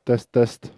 Test, test.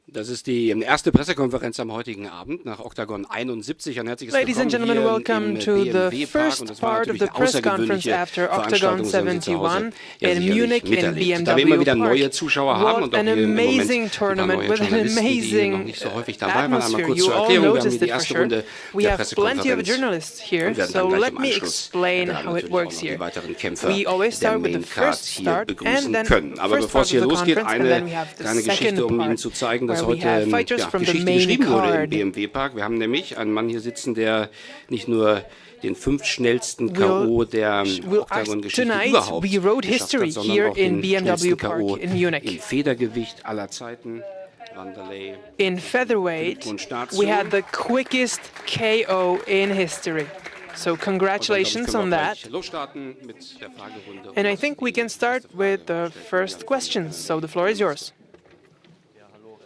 Das ist die erste Pressekonferenz am heutigen Abend nach OKTAGON 71. Ein herzliches Ladies and Willkommen gentlemen, hier welcome im to the BMW-Park. Und first das war part of natürlich the eine press conference außergewöhnliche after OKTAGON Veranstaltung, so haben Sie zu Hause 71 ja in sicherlich Munich in miterlebt. Da wir immer BMW wieder neue Park. Zuschauer haben What und auch an hier im Moment amazing ein paar tournament neue with an Journalisten, die hier noch amazing nicht so häufig dabei waren. Einmal atmosphere. kurz You zur all Erklärung. Wir haben hier noticed die it for erste sure. Runde We der have plenty of Pressekonferenz journalists here, und werden so dann gleich let im me Anschluss explain dann how it natürlich auch works noch die here. weiteren Kämpfer We always der start with the Maincard first hier start and begrüßen then können. Aber first bevor part es hier of the losgeht, conference, and then eine we have the kleine Geschichte, second um Ihnen part zu zeigen, dass where we heute have fighters from the Geschichte main geschrieben wurde im card. BMW-Park. Wir haben nämlich einen Mann hier sitzen, der nicht nur den fünftschnellsten K.O. der Octagon-Geschichte tonight überhaupt we wrote geschafft history hat, sondern here auch in den BMW schnellsten Park K.O. in Munich. im Federgewicht aller Zeiten. Wanderlei. In featherweight, Glückwunsch dazu. we had the quickest KO in history. So congratulations on that. Losstarten mit der Fragerunde. And I think we can start with the first questions. So the floor is yours. Ja, hallo.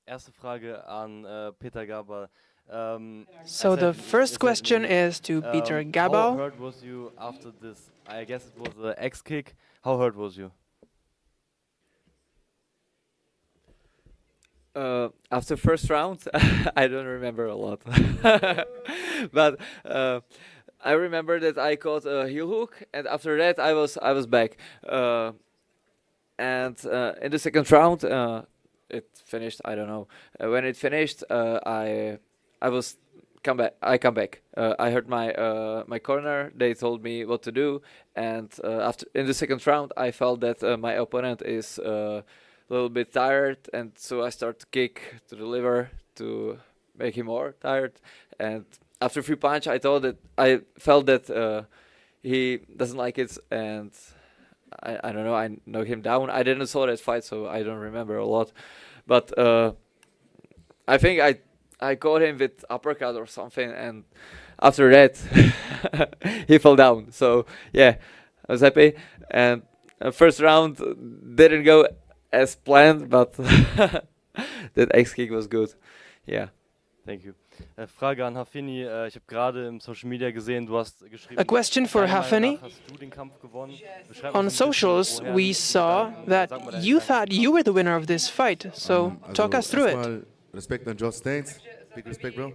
Erste Frage an Peter Gabal. So the first question is to Peter How Gabal. hurt was you after this? I guess it was an X kick. How hurt was you? After first round, I don't remember a lot, but I remember that I caught a heel hook, and after that I was back. And in the second round, it finished. I don't know when it finished. I was come back. I come back. I heard my corner. They told me what to do, and after in the second round, I felt that my opponent is a little bit tired, and so I start to kick to the liver to make him more tired. And after a few punch, I felt that he doesn't like it, and I don't know. I knocked him down. I didn't saw that fight, so I don't remember a lot. But I think I caught him with uppercut or something, and after that he fell down. So yeah, I was happy. And first round didn't go as planned, but that X kick was good. Yeah. Thank you. Frage an Hafeni. Ich habe gerade im Social Media gesehen, du hast geschrieben. A question for deiner Meinung Hafeni. nach hast du den Kampf gewonnen? Beschreib mal On so ein bisschen, socials, woher we du saw Gedanken- that sag mal deine you Gedanken. thought you were the winner of this fight. So talk us through it. erstmal Respekt an George Staines. Big respect, bro.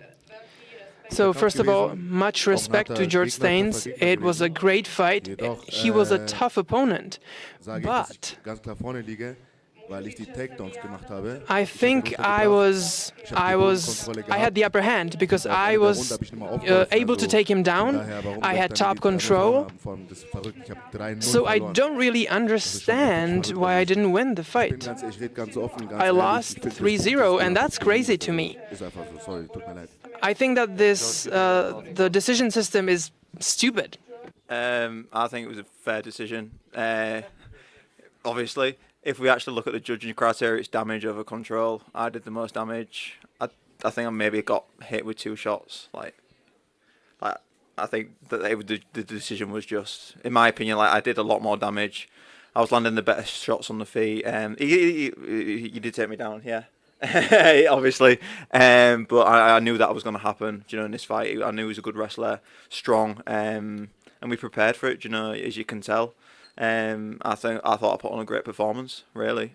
So first of all, much respect to George Staines. It was a great fight. He was a tough opponent. Sage ich, dass But ich ganz klar vorne liege, weil ich die Takedowns gemacht habe. I think I had the upper hand because I was able to take him down. I had top control. So I don't really understand why I didn't win the fight. I lost 3-0, and that's crazy to me. Ist einfach so, sorry, tut mir leid. I think that the decision system is stupid. I think it was a fair decision. Obviously, if we actually look at the judging criteria, it's damage over control. I did the most damage. I think I maybe got hit with 2 shots. Like I think that the decision was just, in my opinion, like I did a lot more damage. I was landing the better shots on the feet. You did take me down, yeah. Obviously, but I knew that was going to happen. You know, in this fight, I knew he was a good wrestler, strong, and we prepared for it. You know, as you can tell. I thought I put on a great performance. Really.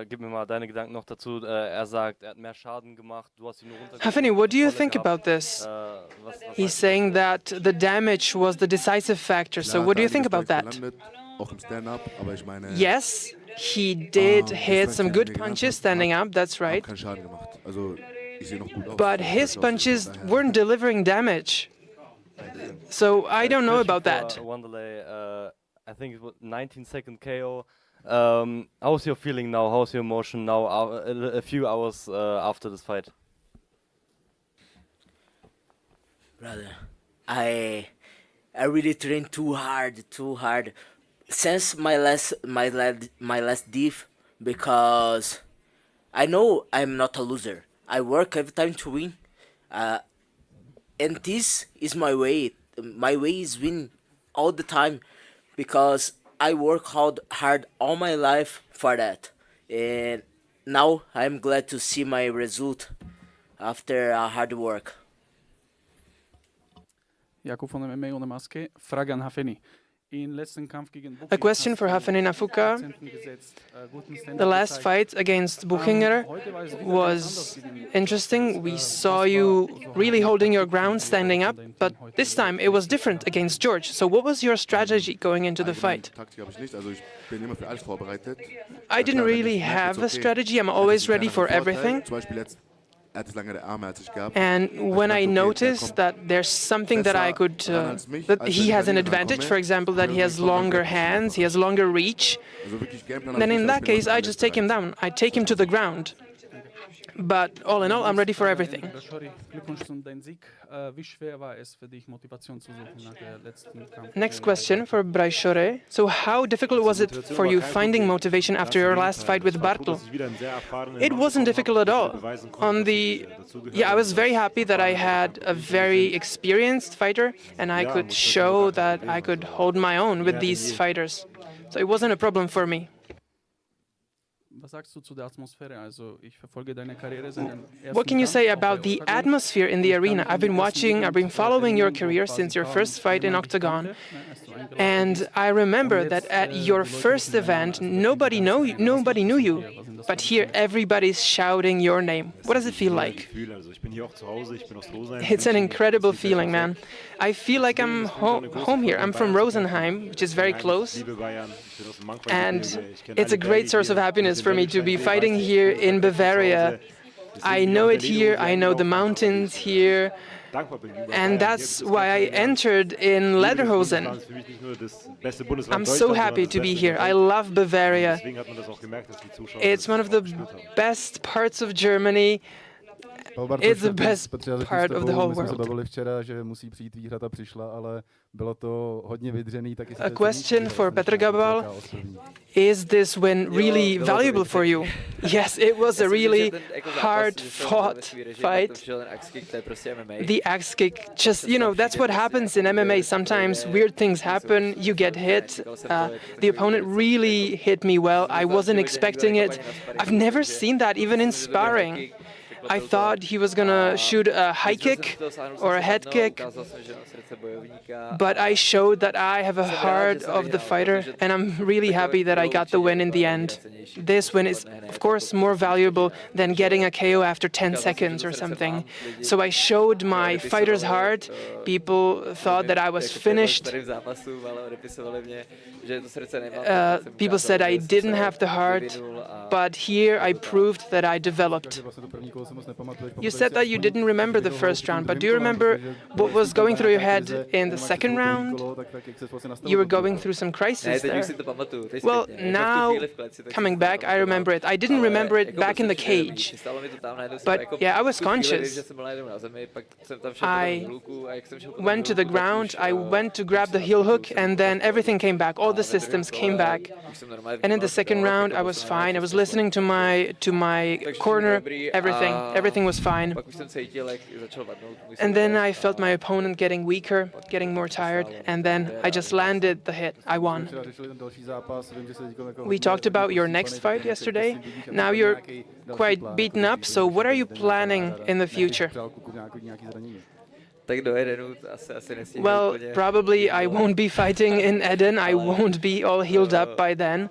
Gib mir mal deine Gedanken noch dazu. Sagt, hat mehr Schaden gemacht. Du hast ihn nur Hafeni, what do you think about this? He's saying that the damage was the decisive factor. So what do you think about that? Auch im Stand-up, aber ich meine, Yes, he did hit some good punches standing up, that's right. keinen Schaden gemacht. Also, ich sehe noch gut aus. But his punches weren't delivering damage. So I don't know about that. One delay. I think it was 19-second KO. How's your feeling now? How's your emotion now? A few hours after this fight. Brother, I really trained too hard since my last div, because I know I'm not a loser. I work every time to win, and this is my way. My way is win all the time, because I work hard all my life for that, and now I'm glad to see my result after hard work. Jakub von der MMA ohne Maske. Frage an Hafeni. A question for Hafeni Nafuka. The last fight against Buchinger was interesting. We saw you really holding your ground, standing up, but this time it was different against George. So what was your strategy going into the fight? I didn't really have a strategy. I'm always ready for everything. And when I noticed that there's something that I could, that he has an advantage, for example, that he has longer hands, he has longer reach, then in that case, I just take him down. I take him to the ground. But all in all, I'm ready for everything. Next question for Braishore. So how difficult was it for you finding motivation after your last fight with Bartl? It wasn't difficult at all. I was very happy that I had a very experienced fighter, and I could show that I could hold my own with these fighters. So it wasn't a problem for me. Was sagst du zu der Atmosphäre? Also, ich verfolge deine Karriere seit dem ersten What can you Kampf say auf der about the Octagon. atmosphere in the arena? I've been following your career since your first fight in Octagon. And I remember that at your first event, nobody knew you. But here, everybody's shouting your name. What does it feel like? It's an incredible feeling, man. I feel like I'm home here. I'm from Rosenheim, which is very close. And it's a great source of happiness for me to be fighting here in Bavaria. I know it here, I know the mountains here. And that's why I entered in Lederhosen. I'm so happy to be here. I love Bavaria. It's one of the best parts of Germany. It's the best part of the whole world. A question for Petr Gabal. Is this win really valuable for you? Yes, it was a really hard-fought fight. The axe kick, just, that's what happens in MMA. Sometimes weird things happen, you get hit. The opponent really hit me well. I wasn't expecting it. I've never seen that, even in sparring. I thought he was gonna shoot a high kick or a head kick, but I showed that I have a heart of the fighter, and I'm really happy that I got the win in the end. This win is, of course, more valuable than getting a KO after 10 seconds or something. So I showed my fighter's heart. People thought that I was finished. People said I didn't have the heart, but here I proved that I developed. You said that you didn't remember the first round, but do you remember what was going through your head in the second round? You were going through some crisis there. Well, now, coming back, I remember it. I didn't remember it back in the cage. But yeah, I was conscious. I went to the ground, I went to grab the heel hook, and then everything came back. All the systems came back. And in the second round, I was fine. I was listening to my corner, everything was fine. And then I felt my opponent getting weaker, getting more tired, and then I just landed the hit. I won. We talked about your next fight yesterday. Now you're quite beaten up, so what are you planning in the future? Well, probably I won't be fighting in Eden. I won't be all healed up by then.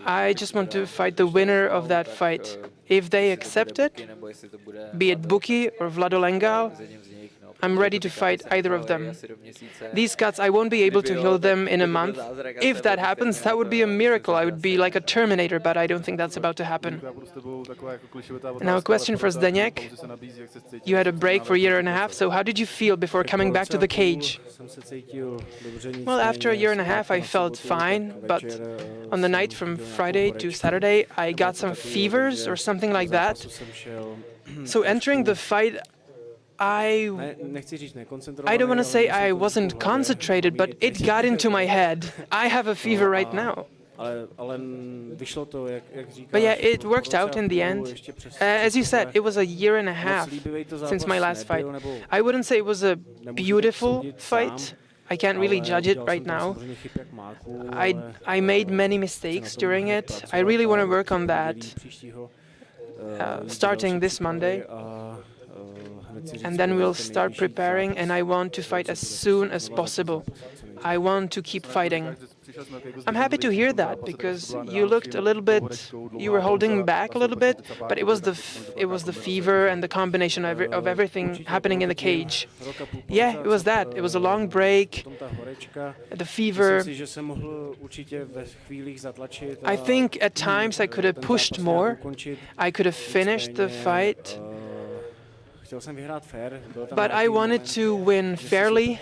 I just want to fight the winner of that fight. If they accept it, be it Buki or Vlado Lengal, I'm ready to fight either of them. These cuts, I won't be able to heal them in a month. If that happens, that would be a miracle. I would be like a Terminator, but I don't think that's about to happen. Now a question for Zdeněk. You had a break for a year and a half, so how did you feel before coming back to the cage? Well, after a year and a half, I felt fine, but on the night from Friday to Saturday, I got some fevers or something like that. So entering the fight, I don't want to say I wasn't concentrated, but it got into my head. I have a fever right now. But yeah, it worked out in the end. As you said, it was a year and a half since my last fight. I wouldn't say it was a beautiful fight. I can't really judge it right now. I made many mistakes during it. I really want to work on that starting this Monday. And then we'll start preparing, and I want to fight as soon as possible. I want to keep fighting. I'm happy to hear that, because you looked a little bit, you were holding back a little bit, but it was the fever and the combination of everything happening in the cage. Yeah, it was that. It was a long break, the fever. I think at times I could have pushed more. I could have finished the fight. But I wanted to win fairly.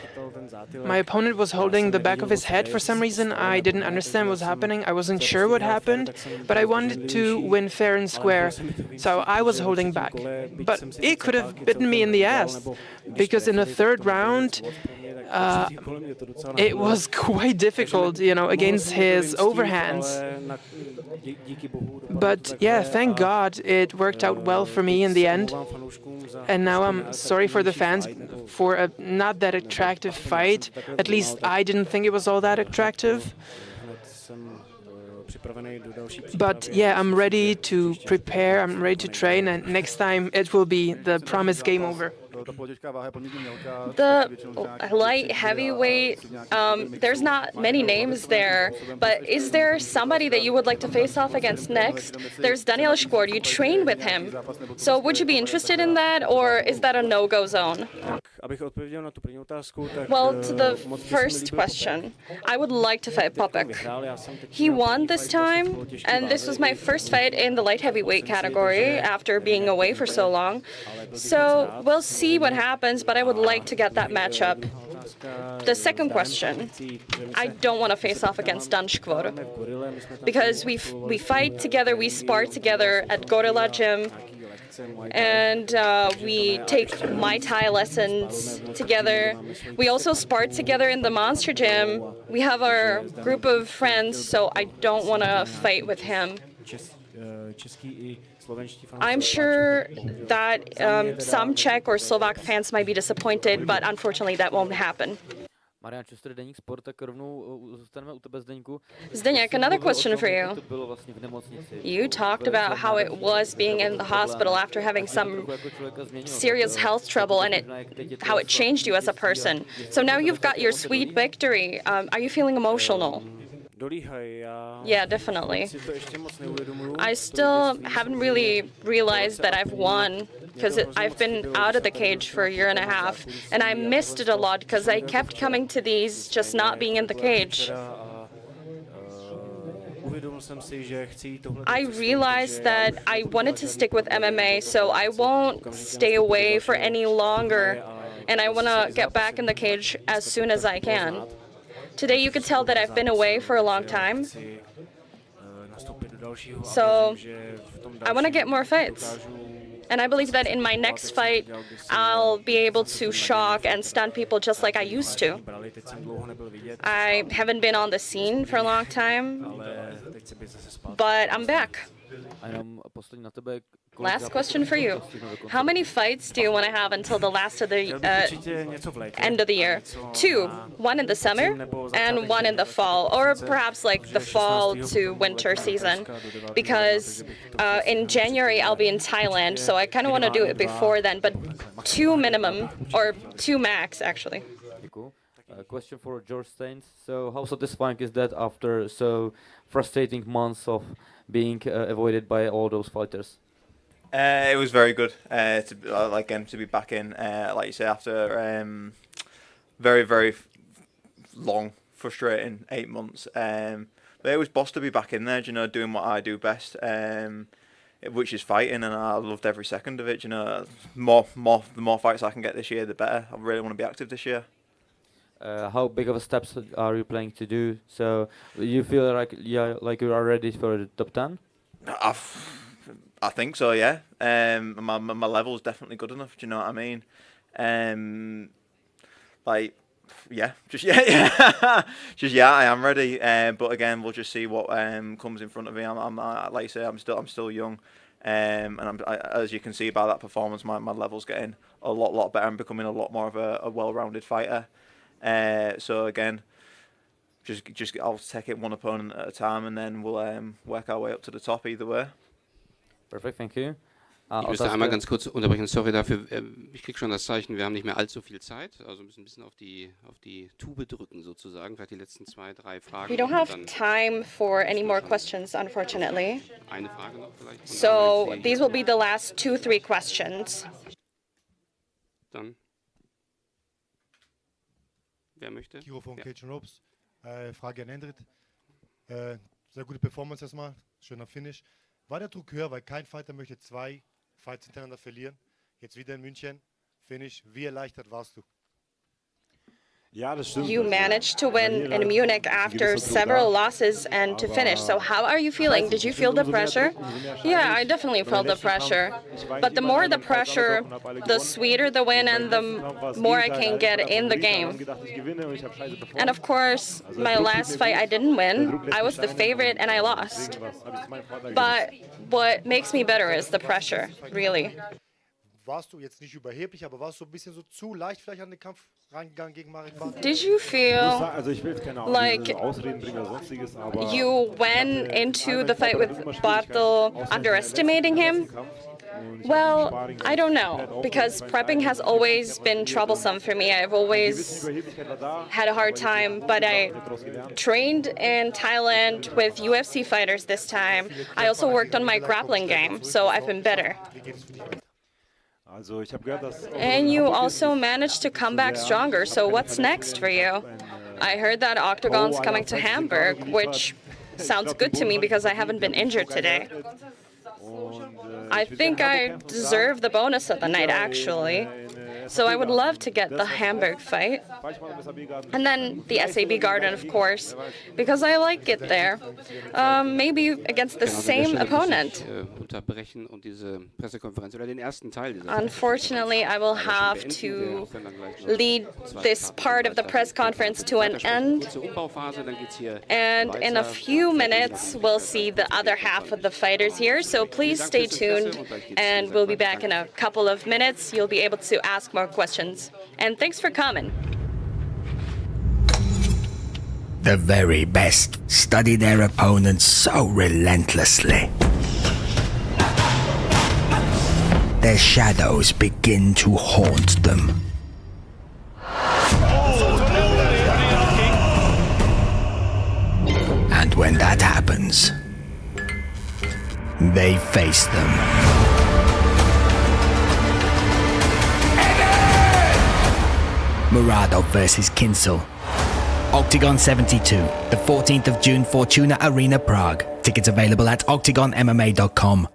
My opponent was holding the back of his head for some reason. I didn't understand what was happening. I wasn't sure what happened, but I wanted to win fair and square, so I was holding back. But it could have bitten me in the ass, because in the third round, it was quite difficult, against his overhands. But yeah, thank God it worked out well for me in the end. And now I'm sorry for the fans for a not that attractive fight. At least I didn't think it was all that attractive. But yeah, I'm ready to prepare, I'm ready to train, and next time it will be the promised game over. The light heavyweight, there's not many names there, but is there somebody that you would like to face off against next? There's Daniel Škvor, you train with him. So would you be interested in that, or is that a no-go zone? Well, to the first question, I would like to fight Popek. He won this time, and this was my first fight in the light heavyweight category after being away for so long. So we'll see what happens, but I would like to get that matchup. The second question, I don't want to face off against Dan Škvor because we fight together, we spar together at Gorilla Gym, and we take Muay Thai lessons together. We also spar together in the Monster Gym. We have our group of friends, so I don't want to fight with him. I'm sure that some Czech or Slovak fans might be disappointed, but unfortunately that won't happen. Zdeněk, another question for you. You talked about how it was being in the hospital after having some serious health trouble and how it changed you as a person. So now you've got your sweet victory. Are you feeling emotional? Yeah, definitely. I still haven't really realized that I've won because I've been out of the cage for a year and a half, and I missed it a lot because I kept coming to these just not being in the cage. I realized that I wanted to stick with MMA, so I won't stay away for any longer, and I want to get back in the cage as soon as I can. Today you could tell that I've been away for a long time, so I want to get more fights. And I believe that in my next fight, I'll be able to shock and stun people just like I used to. I haven't been on the scene for a long time, but I'm back. Last question for you. How many fights do you want to have until the last of the end of the year? 2, one in the summer and one in the fall, or perhaps like the fall to winter season, because in January I'll be in Thailand, so I kind of want to do it before then, but 2 minimum, or 2 max actually. Question for George Staines. So how satisfying is that after so frustrating months of being avoided by all those fighters? It was very good to be back in, like you say, after very long, frustrating 8 months. But it was boss to be back in there, doing what I do best, which is fighting, and I loved every second of it. The more fights I can get this year, the better. I really want to be active this year. How big of a steps are you planning to do? So you feel like you are ready for the top 10? I think so, yeah. My level is definitely good enough. Do you know what I mean? I am ready. But again, we'll just see what comes in front of me. I'm like you say, I'm still young, and as you can see by that performance, my level's getting a lot better. I'm becoming a lot more of a well-rounded fighter. So again, just I'll take it one opponent at a time, and then we'll work our way up to the top either way. Perfect, thank you. Ich müsste einmal ganz kurz unterbrechen, sorry dafür. Ich kriege schon das Zeichen, wir haben nicht mehr allzu viel Zeit. Also müssen ein bisschen auf die Tube drücken sozusagen. Vielleicht die letzten 2, 3 Fragen. We don't have time for any more questions, unfortunately. Eine Frage noch vielleicht. So these will be the last 2, 3 questions. Dann. Wer möchte? Kiro von Cage Ropes. Frage an Endrit. Sehr gute Performance erstmal. Schöner Finish. War der Druck höher, weil kein Fighter möchte 2 Fights hintereinander verlieren? Jetzt wieder in München. Finish. Wie erleichtert warst du? You managed to win in Munich after several losses and to finish. So how are you feeling? Did you feel the pressure? Yeah, I definitely felt the pressure. But the more the pressure, the sweeter the win and the more I can get in the game. And of course, my last fight I didn't win. I was the favorite and I lost. But what makes me better is the pressure, really. warst du jetzt nicht überheblich, aber warst du ein bisschen so zu leicht vielleicht an den Kampf reingegangen gegen Marek Bartel? Did you feel like you went into the fight with Bartel underestimating him? Well, I don't know, because prepping has always been troublesome for me. I've always had a hard time, but I trained in Thailand with UFC fighters this time. I also worked on my grappling game, so I've been better. And you also managed to come back stronger, so what's next for you? I heard that Octagon's coming to Hamburg, which sounds good to me because I haven't been injured today. I think I deserve the bonus of the night, actually. So I would love to get the Hamburg fight. And then the SAB Garden, of course, because I like it there. Maybe against the same opponent. Unterbrechen und diese Pressekonferenz oder den ersten Teil dieser. Unfortunately, I will have to lead this part of the press conference to an end. And in a few minutes, we'll see the other half of the fighters here. So please stay tuned, and we'll be back in a couple of minutes. You'll be able to ask more questions. And thanks for coming. The very best study their opponents so relentlessly. Their shadows begin to haunt them. And when that happens, they face them. Muradov versus Kinsel. Octagon 72, the 14th of June, Fortuna Arena, Prague. Tickets available at octagonmma.com.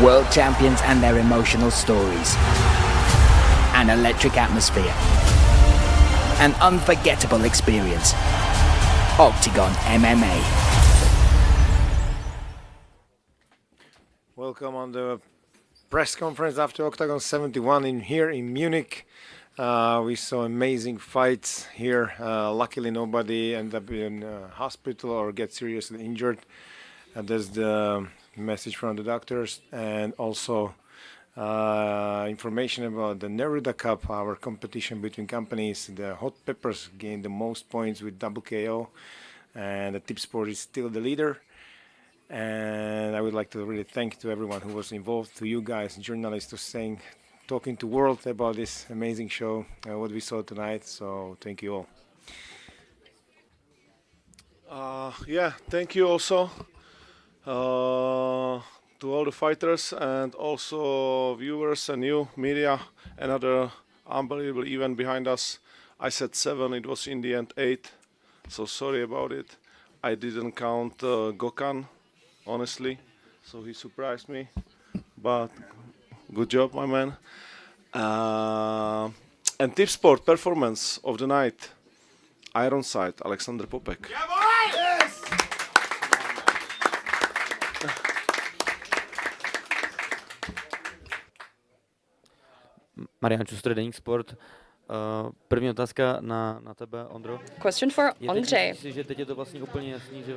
world champions and their emotional stories. An electric atmosphere. An unforgettable experience. Octagon MMA. Welcome on the press conference after Octagon 71 here in Munich. We saw amazing fights here. Luckily nobody ended up in hospital or get seriously injured. That's the message from the doctors, and also information about the Neruda Cup, our competition between companies. The Hot Peppers gained the most points with double KO, and the Tip Sport is still the leader. And I would like to really thank to everyone who was involved, to you guys, journalists, to talking to world about this amazing show, what we saw tonight. So thank you all. Yeah, thank you also to all the fighters and also viewers and you, media. Another unbelievable event behind us. I said 7, it was in the end 8, so sorry about it. I didn't count Gökhan, honestly, so he surprised me, but good job, my man. And Tip Sport performance of the night, Ironside, Alexander Popek. Marian Čustr, Deník Sport. První otázka na tebe, Ondro. Question for Ondřej.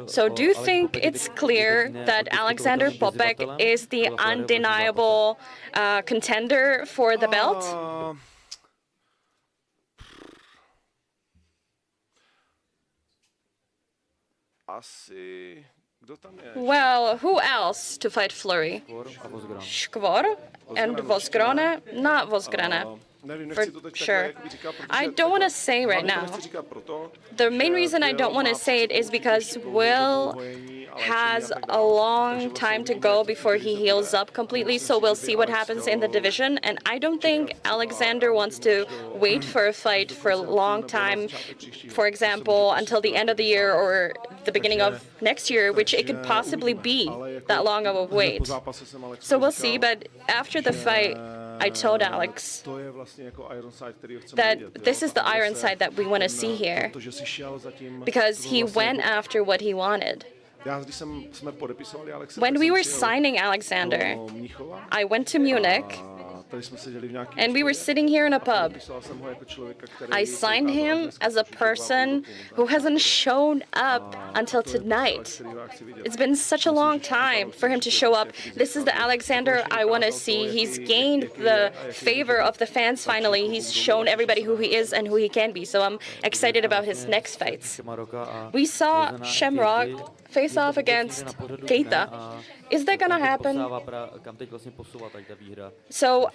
So do you think it's clear that Alexander Popek is the undeniable contender for the belt? Well, who else to fight Fleury? Škvor and Vosgrone? Not Vosgrone. For sure. I don't want to say right now. The main reason I don't want to say it is because Will has a long time to go before he heals up completely, so we'll see what happens in the division. And I don't think Alexander wants to wait for a fight for a long time, for example, until the end of the year or the beginning of next year, which it could possibly be that long of a wait. So we'll see, but after the fight, I told Alex that this is the Ironside that we want to see here, because he went after what he wanted. When we were signing Alexander, I went to Munich, and we were sitting here in a pub. I signed him as a person who hasn't shown up until tonight. It's been such a long time for him to show up. This is the Alexander I want to see. He's gained the favor of the fans finally. He's shown everybody who he is and who he can be. So I'm excited about his next fights. We saw Shamrock face off against Keita. Is that gonna happen? So,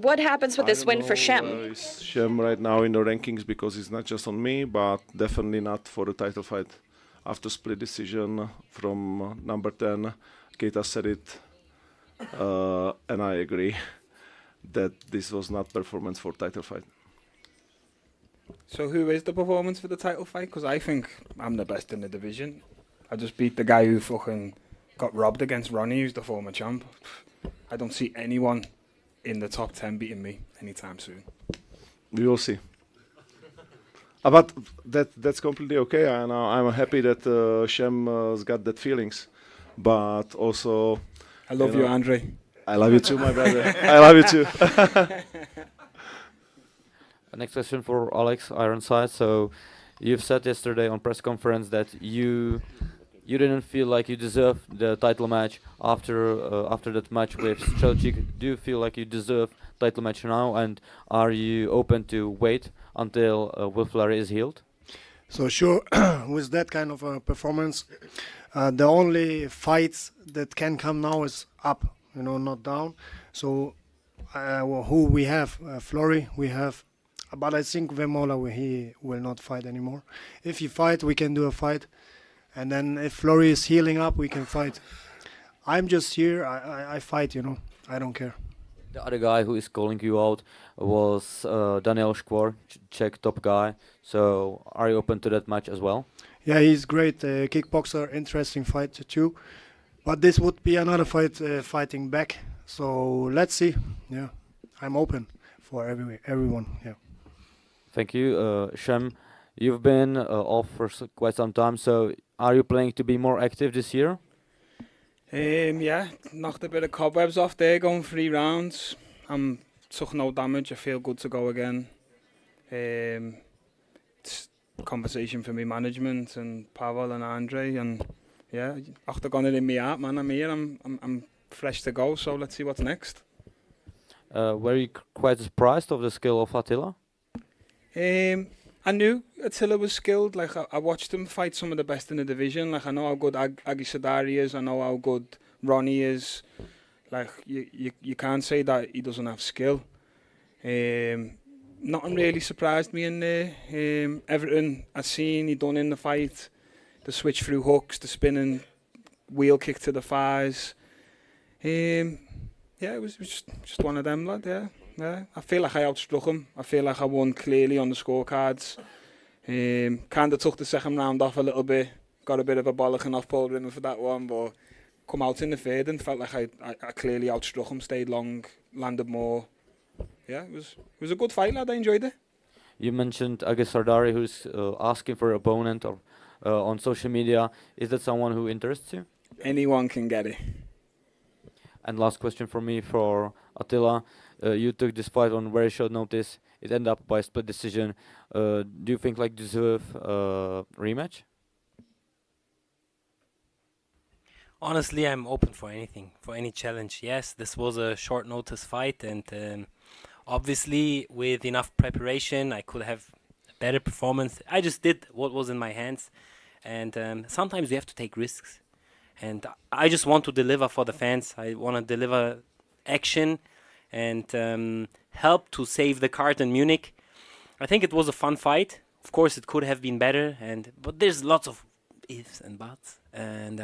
what happens with this win for Shem? Shem right now in the rankings because it's not just on me, but definitely not for the title fight. After split decision from number 10, Keita said it, and I agree that this was not performance for title fight. So who is the performance for the title fight? Because I think I'm the best in the division. I just beat the guy who fucking got robbed against Ronnie, who's the former champ. I don't see anyone in the top 10 beating me anytime soon. We will see. But that's completely okay. I'm happy that Shem's got that feelings. But also... I love you, Andre. I love you too, my brother. I love you too. Next question for Alex Ironside. So you've said yesterday on press conference that you didn't feel like you deserved the title match after that match with Strelčík. Do you feel like you deserve title match now, and are you open to wait until Will Fleury is healed? So sure, with that kind of a performance, the only fights that can come now is up, not down. So who we have, Fleury, we have, but I think Vemola, he will not fight anymore. If he fight, we can do a fight. And then if Fleury is healing up, we can fight. I'm just here, I fight, I don't care. The other guy who is calling you out was Daniel Škvor, Czech top guy. So are you open to that match as well? Yeah, he's great. Kickboxer, interesting fight too. But this would be another fight fighting back. So let's see. Yeah, I'm open for everyone. Yeah. Thank you, Shem. You've been off for quite some time, so are you planning to be more active this year? Yeah, knocked a bit of cobwebs off there, going 3 rounds. Took no damage, I feel good to go again. It's conversation for me management and Pavel and Andre, and yeah, OKTAGON it in me out, man. I'm here, I'm fresh to go, so let's see what's next. Were you quite surprised of the skill of Attila? I knew Attila was skilled. Like I watched him fight some of the best in the division. Like I know how good Agi Sadari is. I know how good Ronnie is. Like you can't say that he doesn't have skill. Nothing really surprised me in there. Everything I seen he done in the fight, the switch through hooks, the spinning wheel kick to the thighs. Yeah, it was just one of them, lad. Yeah. I feel like I outstruck him. I feel like I won clearly on the scorecards. Kind of took the second round off a little bit. Got a bit of a bollocking off Paul Rimmer for that one, but come out in the third and felt like I clearly outstruck him. Stayed long, landed more. Yeah, it was a good fight, lad. I enjoyed it. You mentioned Agi Sardari, who's asking for an opponent on social media. Is that someone who interests you? Anyone can get it. And last question for me for Attila. You took this fight on very short notice. It ended up by split decision. Do you think like deserve a rematch? Honestly, I'm open for anything, for any challenge. Yes, this was a short notice fight, and obviously with enough preparation, I could have a better performance. I just did what was in my hands, and sometimes you have to take risks. And I just want to deliver for the fans. I want to deliver action and help to save the card in Munich. I think it was a fun fight. Of course, it could have been better, but there's lots of ifs and buts. And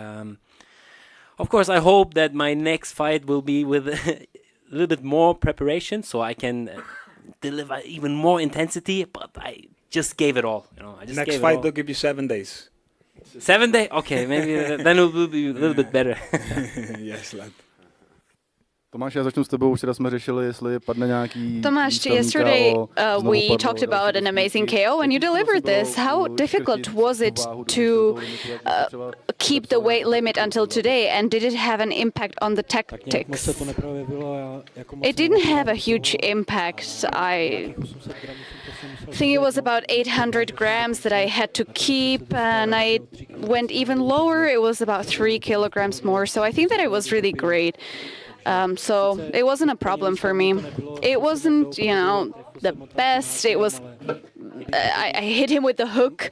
of course, I hope that my next fight will be with a little bit more preparation, so I can deliver even more intensity. But I just gave it all. Next fight, they'll give you 7 days. 7 days? Okay, maybe then it will be a little bit better. Yes, lad. Tomáš, já začnu s tebou. Včera jsme řešili, jestli padne nějaký Tomáš, yesterday we talked about an amazing KO and you delivered this. How difficult was it to keep the weight limit until today, and did it have an impact on the tactics? It didn't have a huge impact. I think it was about 800 grams that I had to keep, and I went even lower. It was about 3 kilograms more, so I think that it was really great. So it wasn't a problem for me. It wasn't, the best. It was, I hit him with the hook.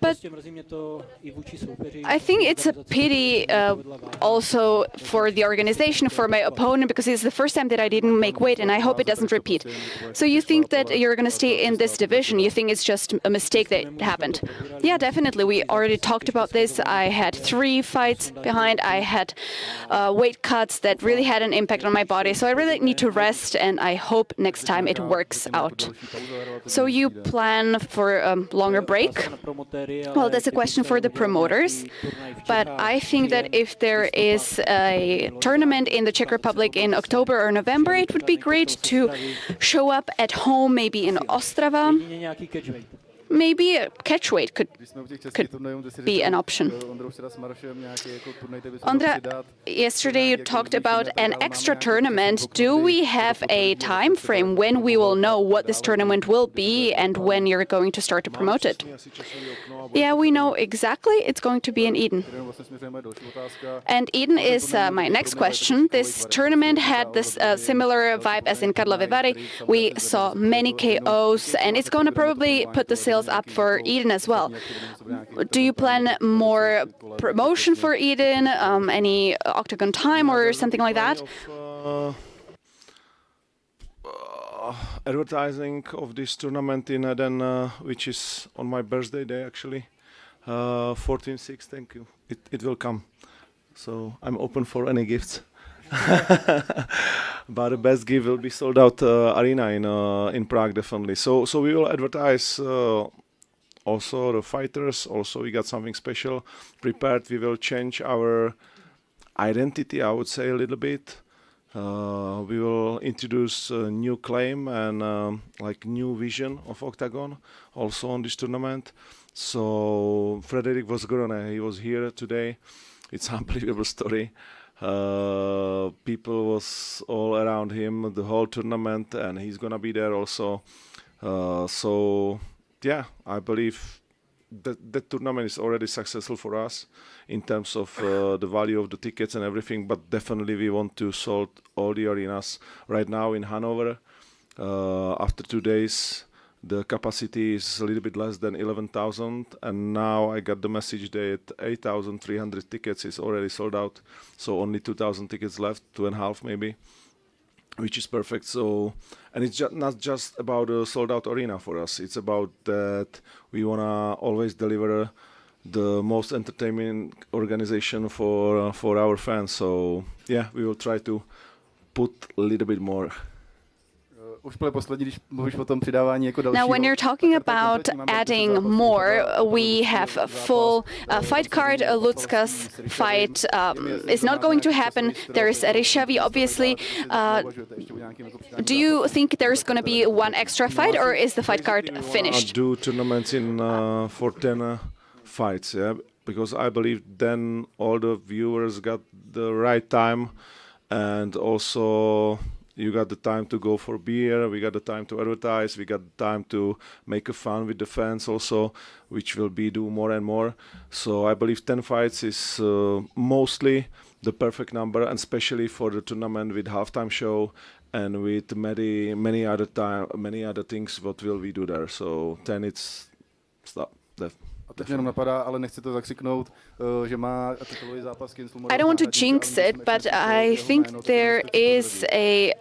But I think it's a pity also for the organization, for my opponent, because it's the first time that I didn't make weight, and I hope it doesn't repeat. So you think that you're going to stay in this division? You think it's just a mistake that happened? Yeah, definitely. We already talked about this. I had 3 fights behind. I had weight cuts that really had an impact on my body. So I really need to rest, and I hope next time it works out. So you plan for a longer break? Well, that's a question for the promoters, but I think that if there is a tournament in the Czech Republic in October or November, it would be great to show up at home, maybe in Ostrava. Maybe a catchweight could be an option. Ondra, yesterday you talked about an extra tournament. Do we have a time frame when we will know what this tournament will be and when you're going to start to promote it? Yeah, we know exactly. It's going to be in Eden. And Eden is my next question. This tournament had this similar vibe as in Karlovy Vary. We saw many KOs, and it's going to probably put the sales up for Eden as well. Do you plan more promotion for Eden, any OKTAGON time or something like that? Advertising of this tournament in Eden, which is on my birthday day actually, 14/6. Thank you. It will come, so I'm open for any gifts. But the best gift will be sold out arena in Prague definitely. So we will advertise also the fighters. Also we got something special prepared. We will change our identity, I would say, a little bit. We will introduce a new claim and like new vision of Octagon also on this tournament. So Frederick Vosgrone, he was here today. It's unbelievable story. People was all around him the whole tournament, and he's gonna be there also. So yeah, I believe that tournament is already successful for us in terms of the value of the tickets and everything, but definitely we want to sold all the arenas. Right now in Hanover, after 2 days, the capacity is a little bit less than 11,000, and now I got the message that 8,300 tickets is already sold out, so only 2,000 tickets left, 2.5 maybe, which is perfect. So, and it's not just about a sold out arena for us, it's about that we want to always deliver the most entertaining organization for our fans. So yeah, we will try to put a little bit more. Now, when you're talking about adding more, we have a full fight card. Lucka's fight is not going to happen. There is Rishavi, obviously. Do you think there's going to be one extra fight, or is the fight card finished? Do tournaments in for 10 fights, yeah, because I believe then all the viewers got the right time, and also you got the time to go for beer, we got the time to advertise, we got the time to make a fun with the fans also, which will be do more and more. So I believe 10 fights is mostly the perfect number, and especially for the tournament with halftime show and with many other things what will we do there. So 10 it's stop. A teď mě jenom napadá, ale nechci to zakřiknout, že má titulový zápas Kinslu. I don't want to jinx it, but I think there is a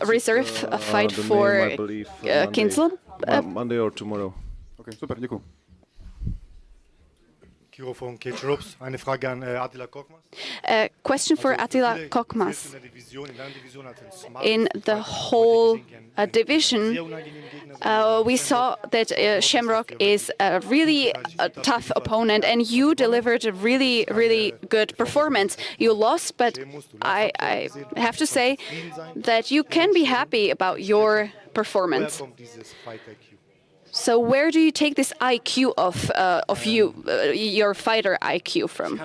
reserve fight for Kinslu. Monday or tomorrow. Okay, super, děkuji. A question for Attila Kokmas. In the whole division, we saw that Shamrock is a really tough opponent, and you delivered a really, really good performance. You lost, but I have to say that you can be happy about your performance. So where do you take this IQ of you, your fighter IQ from?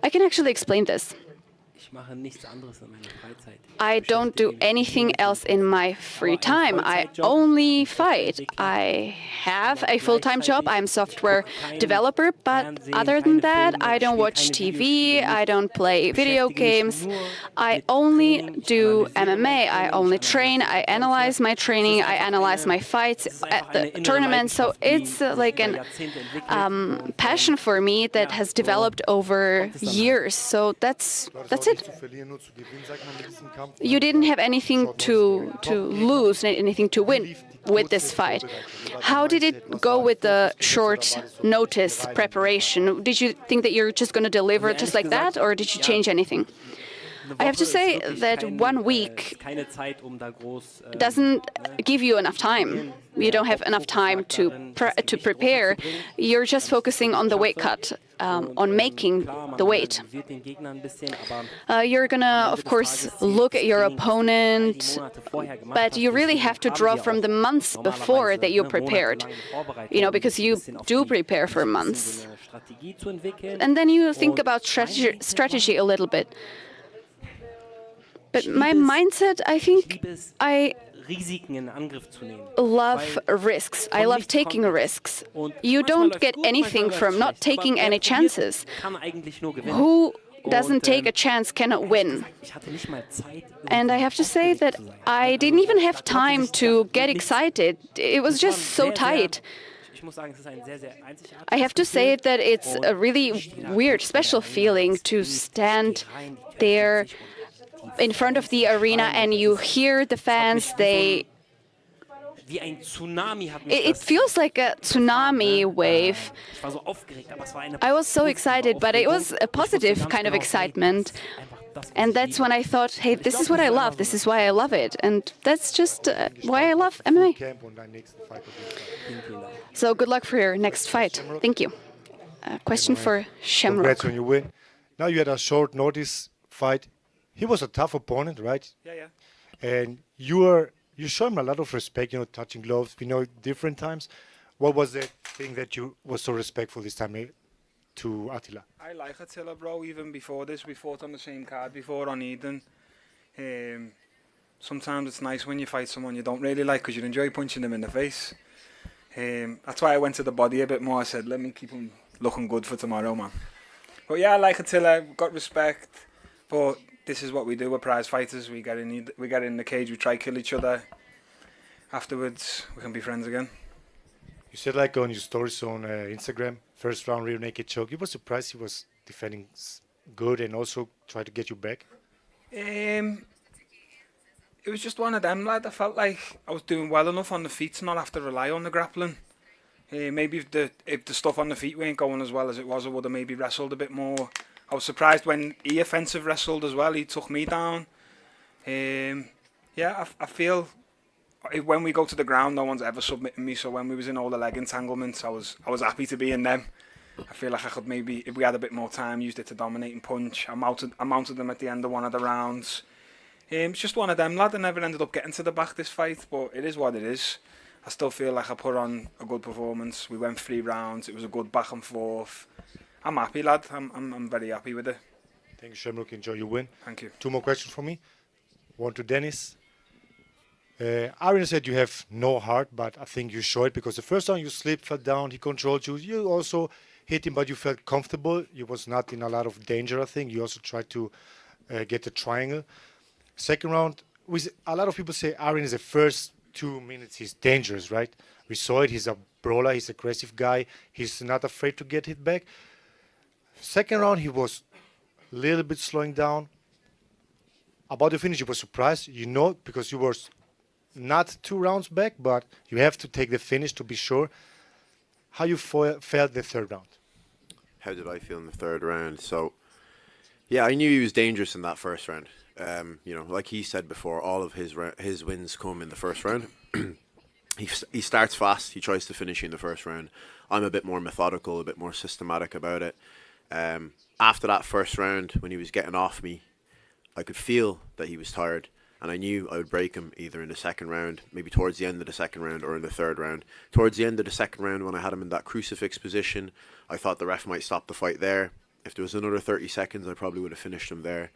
I can actually explain this. I don't do anything else in my free time. I only fight. I have a full-time job. I'm a software developer, but other than that, I don't watch TV. I don't play video games. I only do MMA. I only train. I analyze my training. I analyze my fights at the tournament. So it's like an passion for me that has developed over years. So that's it. You didn't have anything to lose, anything to win with this fight. How did it go with the short notice preparation? Did you think that you're just going to deliver just like that, or did you change anything? I have to say that 1 week doesn't give you enough time. You don't have enough time to prepare. You're just focusing on the weight cut, on making the weight. You're gonna, of course, look at your opponent, but you really have to draw from the months before that you prepared, because you do prepare for months. And then you think about strategy a little bit. But my mindset, I think, I love risks. I love taking risks. You don't get anything from not taking any chances. Who doesn't take a chance cannot win. And I have to say that I didn't even have time to get excited. It was just so tight. I have to say that it's a really weird, special feeling to stand there in front of the arena and you hear the fans, it feels like a tsunami wave. I was so excited, but it was a positive kind of excitement. And that's when I thought, hey, this is what I love, this is why I love it. And that's just why I love MMA. So good luck for your next fight. Thank you. Question for Shamrock. Congrats on your win. Now you had a short notice fight he was a tough opponent, right? Yeah. And you show him a lot of respect, touching gloves. We know different times. What was the thing that you was so respectful this time to Attila? I like Attila, bro. Even before this, we fought on the same card before on Eden. Sometimes it's nice when you fight someone you don't really like because you enjoy punching them in the face. That's why I went to the body a bit more. I said, let me keep him looking good for tomorrow, man. But yeah, I like Attila. Got respect. But this is what we do. We're prize fighters. We get in the cage. We try to kill each other. Afterwards, we can be friends again. You said like on your stories on Instagram, first round rear naked choke. You were surprised he was defending good and also tried to get you back? It was just one of them, lad. I felt like I was doing well enough on the feet to not have to rely on the grappling. Maybe if the stuff on the feet weren't going as well as it was, I would have maybe wrestled a bit more. I was surprised when he offensive wrestled as well. He took me down. I feel when we go to the ground, no one's ever submitting me. So when we was in all the leg entanglements, I was happy to be in them. I feel like I could maybe, if we had a bit more time, used it to dominate and punch. I mounted them at the end of one of the rounds. It's just one of them, lad. I never ended up getting to the back this fight, but it is what it is. I still feel like I put on a good performance. We went 3 rounds. It was a good back and forth. I'm happy, lad. I'm very happy with it. Thank you, Shamrock. Enjoy your win. Thank you. 2 more questions for me. One to Dennis. Arjen said you have no heart, but I think you show it because the first time you slipped, fell down, he controlled you. You also hit him, but you felt comfortable. You was not in a lot of danger, I think. You also tried to get the triangle. Second round, a lot of people say Arjen is the first 2 minutes, he's dangerous, right? We saw it, he's a brawler, he's an aggressive guy. He's not afraid to get hit back. Second round, he was a little bit slowing down. About the finish, you were surprised, because you were not 2 rounds back, but you have to take the finish to be sure. How you felt the third round? How did I feel in the third round? So, yeah, I knew he was dangerous in that first round. Like he said before, all of his wins come in the first round. He starts fast. He tries to finish in the first round. I'm a bit more methodical, a bit more systematic about it. After that first round, when he was getting off me, I could feel that he was tired. And I knew I would break him either in the second round, maybe towards the end of the second round, or in the third round. Towards the end of the second round, when I had him in that crucifix position, I thought the ref might stop the fight there. If there was another 30 seconds, I probably would have finished him there.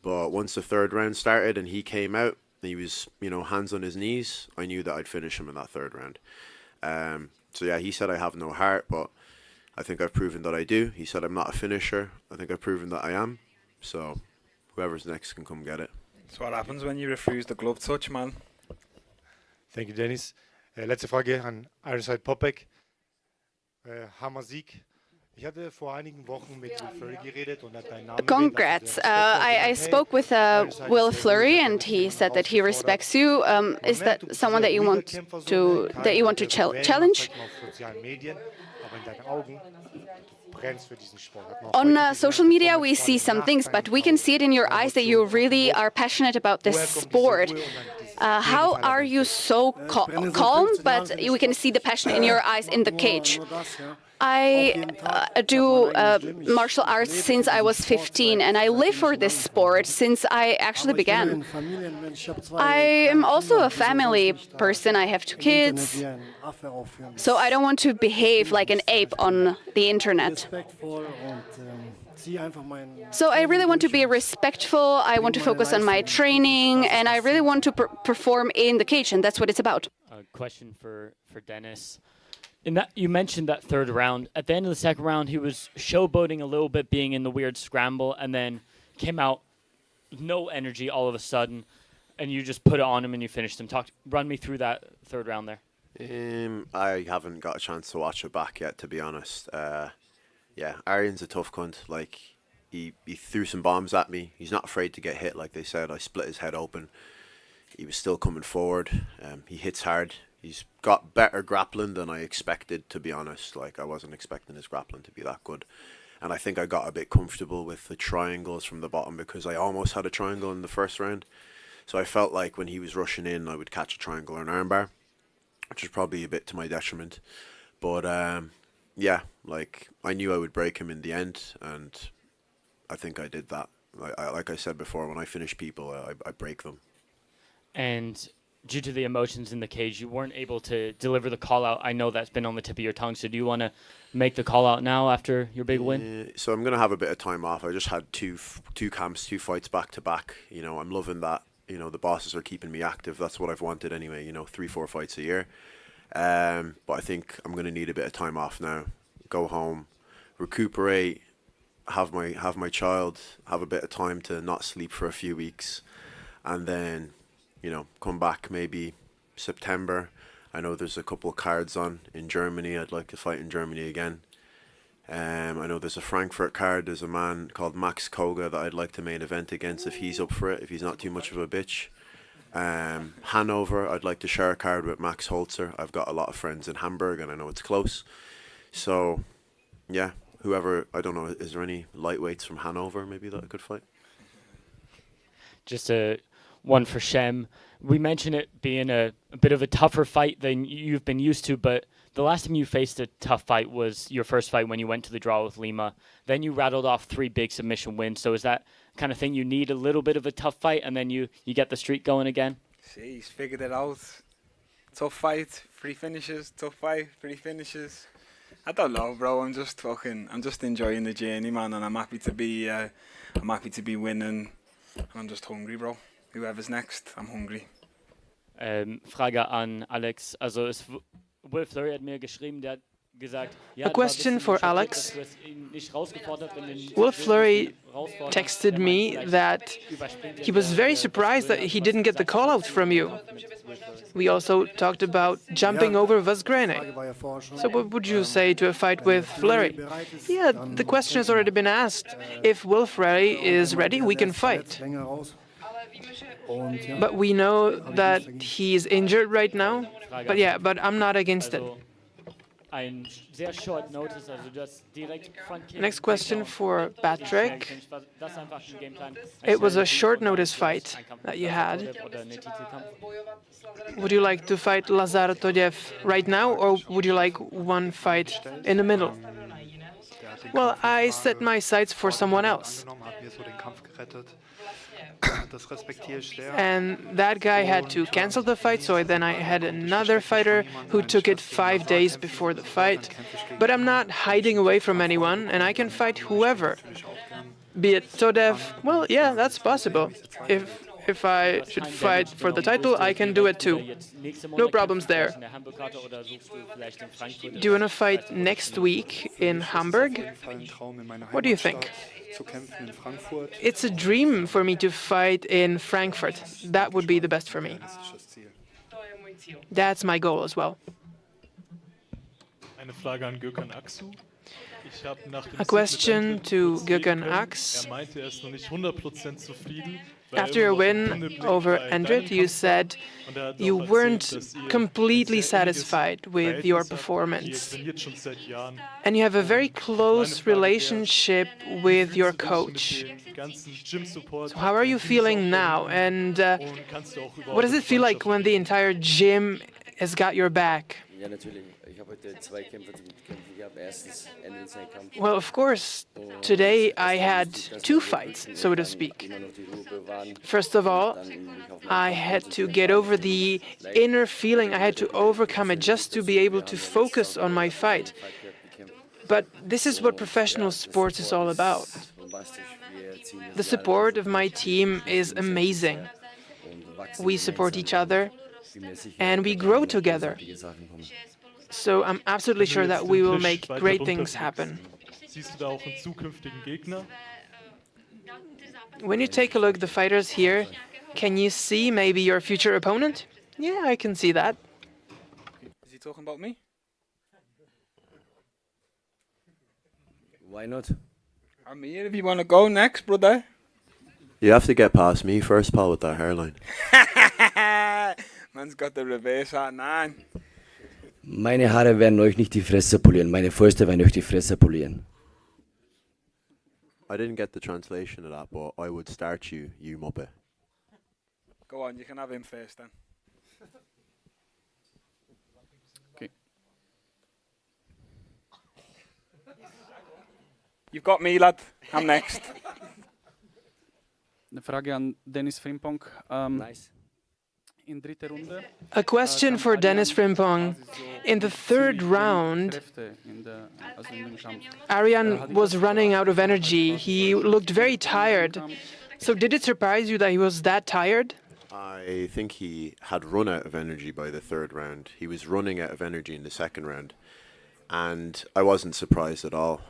But once the third round started and he came out, and he was, hands on his knees, I knew that I'd finish him in that third round. So yeah, he said I have no heart, but I think I've proven that I do. He said I'm not a finisher. I think I've proven that I am. So whoever's next can come get it. That's what happens when you refuse the glove touch, man. Thank you, Dennis. Letzte Frage an Ironside Popek. Hammer Sieg. Ich hatte vor einigen Wochen mit Will Fleury geredet und hat deinen Namen Congrats. I spoke with Will Fleury and he said that he respects you. Is that someone that you want to challenge? On social media, we see some things, but we can see it in your eyes that you really are passionate about this sport. How are you so calm, but we can see the passion in your eyes in the cage? I do martial arts since I was 15, and I live for this sport since I actually began. I am also a family person. I have 2 kids, so I don't want to behave like an ape on the internet. So I really want to be respectful, I want to focus on my training, and I really want to perform in the cage, and that's what it's about. A question for Dennis. You mentioned that third round. At the end of the second round, he was showboating a little bit, being in the weird scramble, and then came out with no energy all of a sudden, and you just put it on him and you finished him. Run me through that third round there. I haven't got a chance to watch it back yet, to be honest. Yeah, Arjen's a tough cunt. Like, he threw some bombs at me. He's not afraid to get hit, like they said. I split his head open. He was still coming forward. He hits hard. He's got better grappling than I expected, to be honest. Like, I wasn't expecting his grappling to be that good. And I think I got a bit comfortable with the triangles from the bottom because I almost had a triangle in the first round. So I felt like when he was rushing in, I would catch a triangle or an armbar, which was probably a bit to my detriment. But, yeah, like, I knew I would break him in the end, and I think I did that. like I said before, when I finish people, I break them. And due to the emotions in the cage, you weren't able to deliver the call out. I know that's been on the tip of your tongue. So do you want to make the call out now after your big win? So I'm gonna have a bit of time off. I just had two camps, 2 fights back to back. You know, I'm loving that. You know, the bosses are keeping me active. That's what I've wanted anyway. You know, 3-4 fights a year. But I think I'm gonna need a bit of time off now. Go home, recuperate, have my child, have a bit of time to not sleep for a few weeks, and then, you know, come back maybe September. I know there's a couple of cards on in Germany. I'd like to fight in Germany again. I know there's a Frankfurt card. There's a man called Max Koga that I'd like to main event against if he's up for it, if he's not too much of a bitch. Hanover, I'd like to share a card with Max Holzer. I've got a lot of friends in Hamburg and I know it's close. So, yeah, whoever, I don't know, is there any lightweights from Hanover maybe that I could fight? Just one for Shem. We mentioned it being a bit of a tougher fight than you've been used to, but the last time you faced a tough fight was your first fight when you went to the draw with Lima. Then you rattled off 3 big submission wins. So is that kind of thing you need a little bit of a tough fight and then you get the streak going again? See, he's figured it out. Tough fight, 3 finishes. Tough fight, 3 finishes. I don't know, bro. I'm just enjoying the journey, man, and I'm happy to be winning. And I'm just hungry, bro. Whoever's next, I'm hungry. Frage an Alex. Also Will Fleury hat mir geschrieben, der hat gesagt, A question for Alex. Will Fleury texted me that he was very surprised that he didn't get the call out from you. We also talked about jumping over Vazgrene. So what would you say to a fight with Fleury? Yeah, the question has already been asked. If Will Fleury is ready, we can fight. But we know that he's injured right now. But I'm not against it. Ein sehr short notice, also das direkt Next question for Patrick. It was a short notice fight that you had. Would you like to fight Lazar Todiev right now, or would you like one fight in the middle? Well, I set my sights for someone else. And that guy had to cancel the fight, so then I had another fighter who took it 5 days before the fight. But I'm not hiding away from anyone, and I can fight whoever. Be it Todev, well, yeah, that's possible. If I should fight for the title, I can do it too. No problems there. Do you want to fight next week in Hamburg? What do you think? It's a dream for me to fight in Frankfurt. That would be the best for me. That's my goal as well. A question to Gökhan Aks. After your win over Endrit, you said you weren't completely satisfied with your performance. And you have a very close relationship with your coach. So how are you feeling now? And what does it feel like when the entire gym has got your back? Well, of course, today I had 2 fights, so to speak. First of all, I had to get over the inner feeling. I had to overcome it just to be able to focus on my fight. But this is what professional sports is all about. The support of my team is amazing. We support each other and we grow together. So I'm absolutely sure that we will make great things happen. When you take a look at the fighters here, can you see maybe your future opponent? Yeah, I can see that. Is he talking about me? Why not? I'm here if you want to go next, brother. You have to get past me first, pal, with that hairline. Man's got the reverse hat 9. Meine Haare werden euch nicht die Fresse polieren. Meine Fäuste werden euch die Fresse polieren. I didn't get the translation of that, but I would start you muppet. Go on, you can have him first then. Okay. You've got me, lad. I'm next. Eine Frage an Dennis Frimpong. Nice. In dritte Runde. A question for Dennis Frimpong. In the third round, Arian was running out of energy. He looked very tired. So did it surprise you that he was that tired? I think he had run out of energy by the third round. He was running out of energy in the second round. And I wasn't surprised at all.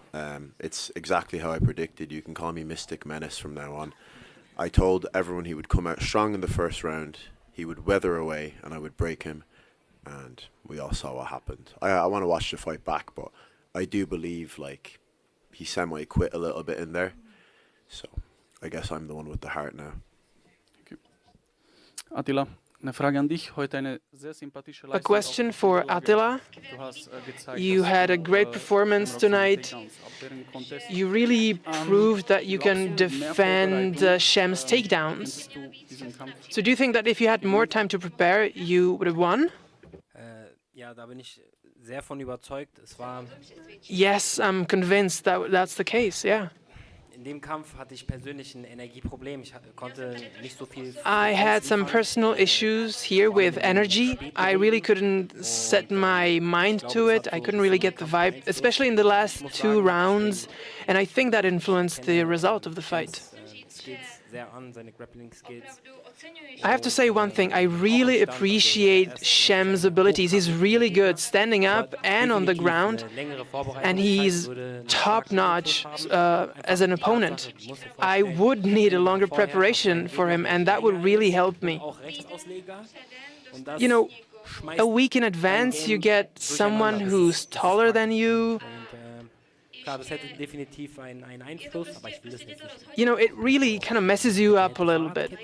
It's exactly how I predicted. You can call me Mystic Menace from now on. I told everyone he would come out strong in the first round. He would weather away and I would break him. And we all saw what happened. I want to watch the fight back, but I do believe like he semi-quit a little bit in there. So I guess I'm the one with the heart now. Attila, eine Frage an dich. Heute eine sehr sympathische A question for Attila. You had a great performance tonight. You really proved that you can defend Shem's takedowns. So do you think that if you had more time to prepare, you would have won? Ja, da bin ich sehr von überzeugt. Es war Yes, I'm convinced that that's the case, yeah. in dem Kampf hatte ich persönlich ein Energieproblem. Ich konnte nicht so viel. I had some personal issues here with energy. I really couldn't set my mind to it. I couldn't really get the vibe, especially in the last 2 rounds. And I think that influenced the result of the fight. Sehr an, seine grappling skills. I have to say one thing. I really appreciate Shem's abilities. He's really good standing up and on the ground. And he's top-notch as an opponent. I would need a longer preparation for him, and that would really help me. You know, a week in advance, you get someone who's taller than you. Klar, das hätte definitiv einen Einfluss, aber ich will das nicht. You know, it really kind of messes you up a little bit.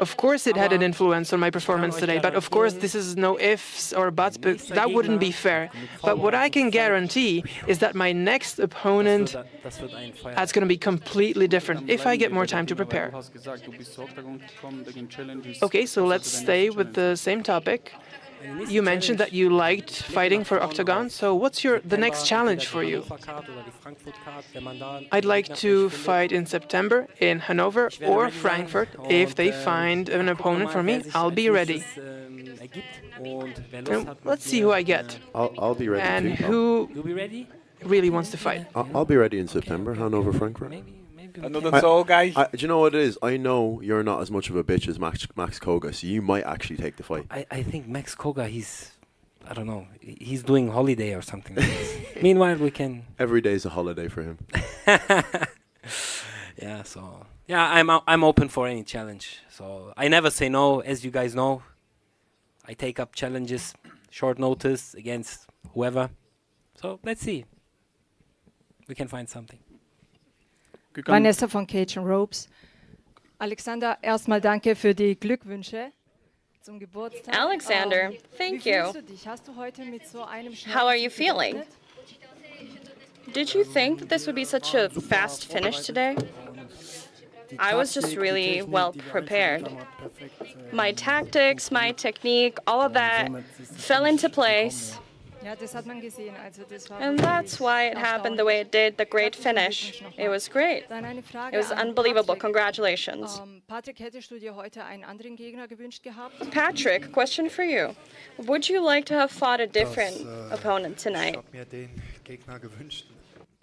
Of course, it had an influence on my performance today, but of course, this is no ifs or buts, but that wouldn't be fair. But what I can guarantee is that my next opponent, that's going to be completely different if I get more time to prepare. Okay, so let's stay with the same topic. You mentioned that you liked fighting for Octagon, so what's the next challenge for you? I'd like to fight in September in Hanover or Frankfurt. If they find an opponent for me, I'll be ready. And let's see who I get. I'll be ready and too. Who really wants to fight. I'll be ready in September, Hanover, Frankfurt. Another tall guy. Do you know what it is? I know you're not as much of a bitch as Max Koga, so you might actually take the fight. I think Max Koga, I don't know, he's doing holiday or something like this. Meanwhile, we can... Every day is a holiday for him. Yeah, so... Yeah, I'm open for any challenge. So I never say no, as you guys know. I take up challenges, short notice, against whoever. So let's see. We can find something. Vanessa von Cajun Ropes. Alexander, erstmal danke für die Glückwünsche zum Geburtstag. Alexander, thank you. Wie fühlst du dich? Hast du heute mit so einem How are you feeling? Did you think that this would be such a fast finish today? I was just really well prepared. My tactics, my technique, all of that fell into place. Ja, das hat man gesehen. Also das war And that's why it happened the way it did, the great finish. It was great. Dann eine Frage It was an unbelievable. Patrick. Congratulations. Patrick, hättest du dir heute einen anderen Gegner gewünscht gehabt? Patrick, question for you. Would you like to have fought a different opponent tonight? Ich habe mir den Gegner gewünscht,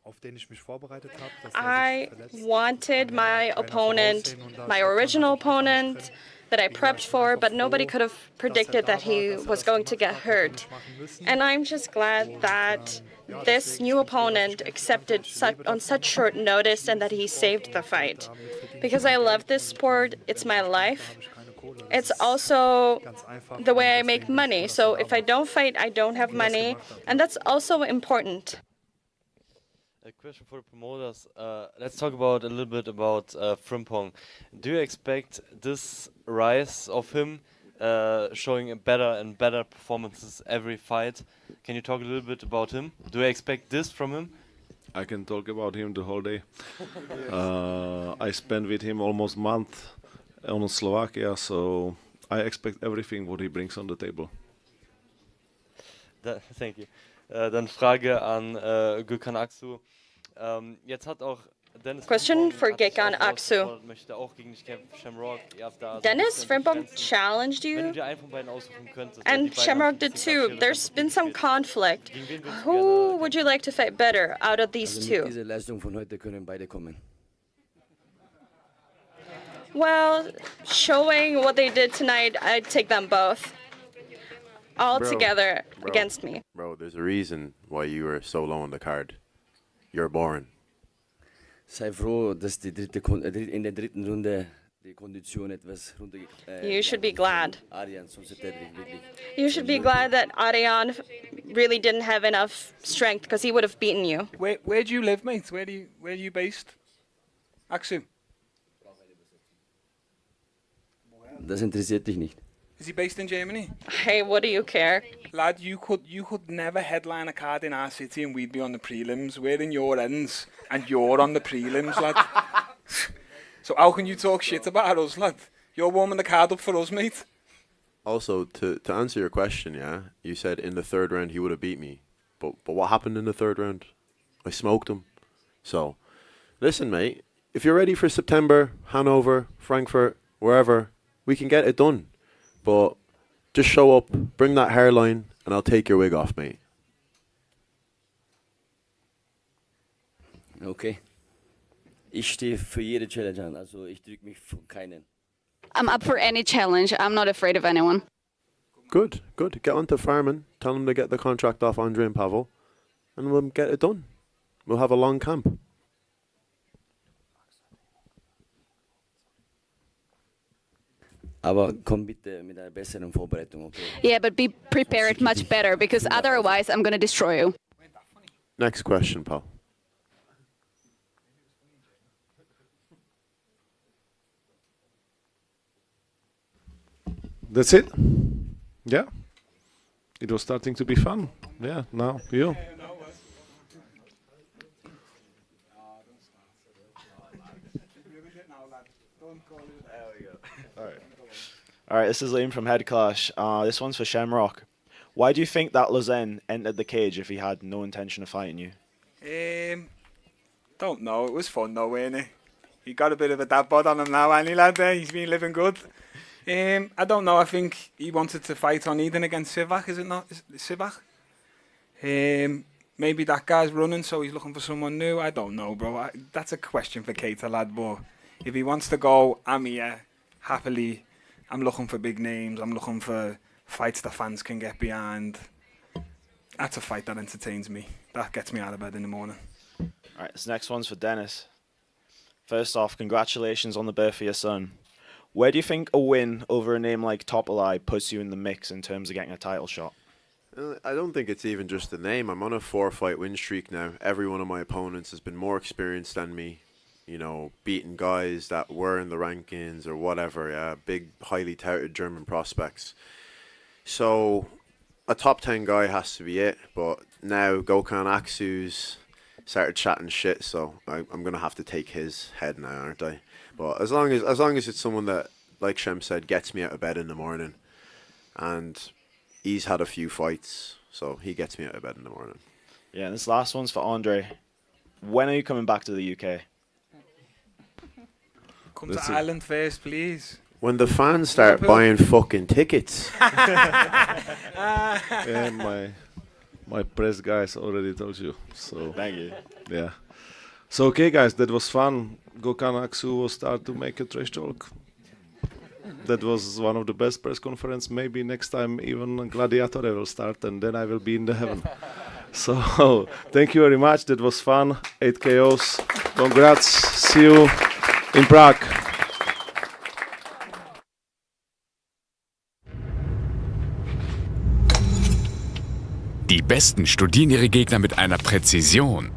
auf den ich mich vorbereitet habe. I wanted my opponent, my original opponent, that I prepped for, but nobody could have predicted that he was going to get hurt. And I'm just glad that this new opponent accepted on such short notice and that he saved the fight. Because I love this sport, it's my life. It's also the way I make money. So if I don't fight, I don't have money. And that's also important. A question for the promoters. Let's talk about a little bit about Frimpong. Do you expect this rise of him showing better and better performances every fight? Can you talk a little bit about him? Do you expect this from him? I can talk about him the whole day. I spent with him almost a month on Slovakia, so I expect everything what he brings on the table. Thank you. Dann Frage an Gökhan Aksu. Jetzt hat auch Question for Gökhan Aksu. Dennis Frimpong challenged you, and Shamrock did too. There's been some conflict. Who would you like to fight better out of these two? Diese Leistung von heute können beide kommen. Well, showing what they did tonight, I'd take them both. All together against me. Bro, there's a reason why you were so low on the card. You're boring. Sei froh, dass in der dritten Runde die Kondition etwas You should be glad. Arian, sonst hätte wirklich. You should be glad that Arian really didn't have enough strength because he would have beaten you. Where do you live, mate? Where are you based? Aksu? Das interessiert dich nicht. Is he based in Germany? Hey, what do you care? Lad, you could never headline a card in our city and we'd be on the prelims. We're in your ends and you're on the prelims, lad. So how can you talk shit about us, lad? You're warming the card up for us, mate. Also, to answer your question, yeah, you said in the third round he would have beat me. But what happened in the third round? I smoked him. So, listen, mate, if you're ready for September, Hanover, Frankfurt, wherever, we can get it done. But just show up, bring that hairline, and I'll take your wig off, mate. Okay. Ich stehe für jede Challenge an, also ich drücke mich von keinen. I'm up for any challenge. I'm not afraid of anyone. Good. Get on to Farman, tell him to get the contract off Andre and Pavel, and we'll get it done. We'll have a long camp. Aber komm bitte mit einer besseren Vorbereitung, okay? Yeah, but be prepared much better because otherwise I'm going to destroy you. Next question, Paul. That's it? Yeah? It was starting to be fun. Yeah, now you. All right, this is Liam from Head Clash. This one's for Shamrock. Why do you think that Lausanne entered the cage if he had no intention of fighting you? Don't know. It was fun though, wasn't it? He got a bit of a dad bod on him now, ain't he, lad? He's been living good. I don't know. I think he wanted to fight on Eden against Sivak, is it not? Is it Sivak? Maybe that guy's running, so he's looking for someone new. I don't know, bro. That's a question for Keita, lad. But if he wants to go, I'm here, happily. I'm looking for big names. I'm looking for fights the fans can get behind. That's a fight that entertains me. That gets me out of bed in the morning. All right, this next one's for Dennis. First off, congratulations on the birth of your son. Where do you think a win over a name like Topolai puts you in the mix in terms of getting a title shot? I don't think it's even just the name. I'm on a 4-fight win streak now. Every one of my opponents has been more experienced than me. You know, beating guys that were in the rankings or whatever. Yeah, big, highly touted German prospects. So, a top 10 guy has to be it. But now Gökhan Aksu's started chatting shit, so I'm gonna have to take his head now, aren't I? But as long as it's someone that, like Shem said, gets me out of bed in the morning, and he's had a few fights, so he gets me out of bed in the morning. Yeah, and this last one's for Andre. When are you coming back to the UK? Come to Ireland first, please. When the fans start buying fucking tickets. And my press guys already told you. So thank you. Yeah. So okay, guys, that was fun. Gökhan Aksu will start to make a trash talk. That was one of the best press conference. Maybe next time even Gladiator will start, and then I will be in the heaven. So thank you very much. That was fun. 8 KOs. Congrats. See you in Prague. Die Besten studieren ihre Gegner mit einer Präzision,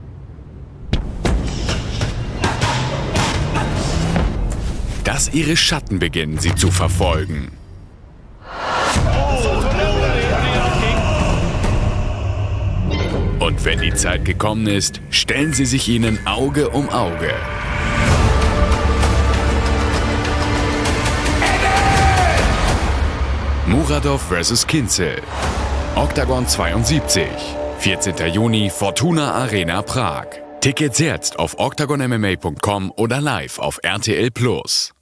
dass ihre Schatten beginnen, sie zu verfolgen. Und wenn die Zeit gekommen ist, stellen sie sich ihnen Auge um Auge. Muradov vs. Kinzel. OKTAGON 72. 14. Juni, Fortuna Arena Prag. Tickets jetzt auf octagonmma.com oder live auf RTL Plus.